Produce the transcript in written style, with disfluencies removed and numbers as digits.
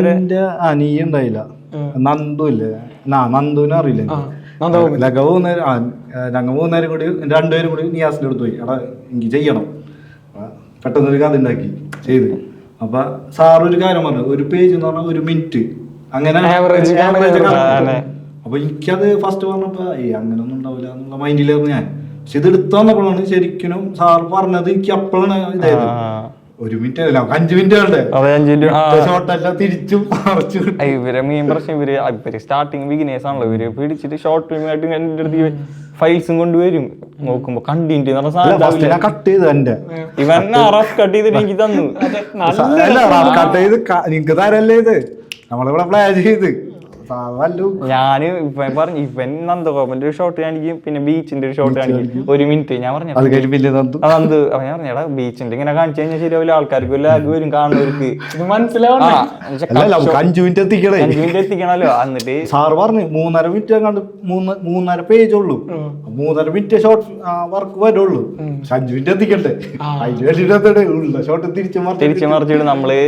എന്റെ അനിയ ഉണ്ടായില്ല, നന്ദു ഇല്ലേ, നന്ദുവിനെ അറിയില്ല. ഞങ്ങൾ മൂന്നേരം കൂടി രണ്ടുപേരും കൂടി നിയാസിന്റെ അടുത്ത് പോയി. എടാ എനിക്ക് ചെയ്യണം, പെട്ടെന്നൊരു കഥ ഉണ്ടാക്കി ചെയ്ത്. അപ്പൊ സാർ ഒരു കാര്യം പറഞ്ഞു, ഒരു പേജ് എന്ന് പറഞ്ഞാൽ 1 മിനിറ്റ് അങ്ങനെ. അപ്പൊ എനിക്കത് ഫസ്റ്റ് പറഞ്ഞപ്പോ അങ്ങനെ ഒന്നും ഉണ്ടാവില്ല എന്നുള്ള മൈൻഡിലായിരുന്നു ഞാൻ. പക്ഷെ ഇത് എടുത്തു വന്നപ്പോഴാണ് ശരിക്കും സാർ പറഞ്ഞത്. എനിക്ക് അപ്പോഴാണ് ഇതായത് 1 മിനിറ്റ് അല്ല 5 മിനിറ്റ് തിരിച്ചും ഇവരെ മെയിൻ പ്രശ്നം ഇവര് സ്റ്റാർട്ടിങ് ബിഗിനേഴ്സ് ആണല്ലോ. ഇവര് പിടിച്ചിട്ട് ഷോർട്ട് ഫിലിം ആയിട്ട് എന്റെ അടുത്ത് ഫൈൽസും കൊണ്ടുവരും. നോക്കുമ്പോ കണ്ടിന്റ് കട്ട് ചെയ്ത് എന്റെ ഇവൻ റഫ് കട്ട് ചെയ്തിട്ട് എനിക്ക് തന്നു. കട്ട് ചെയ്ത് നിങ്ങക്ക് തരല്ലേ ഇത്, നമ്മളിവിടെ പ്ലാൻ ചെയ്ത്. ഞാന് ഇവൻ പറഞ്ഞു, ഇവൻ നന്ദഗോപന്റെ ഒരു ഷോട്ട് കാണിക്കും, പിന്നെ ബീച്ചിന്റെ ഒരു ഷോട്ട് കാണിക്കും 1 മിനിറ്റ്. ഞാൻ പറഞ്ഞു നന്ദു, ഞാൻ പറഞ്ഞടാ ബീച്ചിന്റെ ഇങ്ങനെ കാണിച്ചു കഴിഞ്ഞാൽ ശരിയാവില്ല, ആൾക്കാർക്ക് ലാഗ് വരും, കാണുന്നവർക്ക് മനസ്സിലാവും. 5 മിനിറ്റ് എത്തിക്കണേ, 5 മിനിറ്റ് എത്തിക്കണല്ലോ. എന്നിട്ട് സാറ് പറഞ്ഞു 3.5 മിനിറ്റ് കണ്ട് 3.5 പേജ് ഉള്ളൂ, 3.5 മിനിറ്റ് ഷോർട്ട് വർക്ക് വരുള്ളൂ. 5 മിനിറ്റ് എത്തിക്കട്ടെ, അതിന് വേണ്ടിട്ട് ഷോട്ട് തിരിച്ചു മറിച്ചിട്ട് നമ്മള്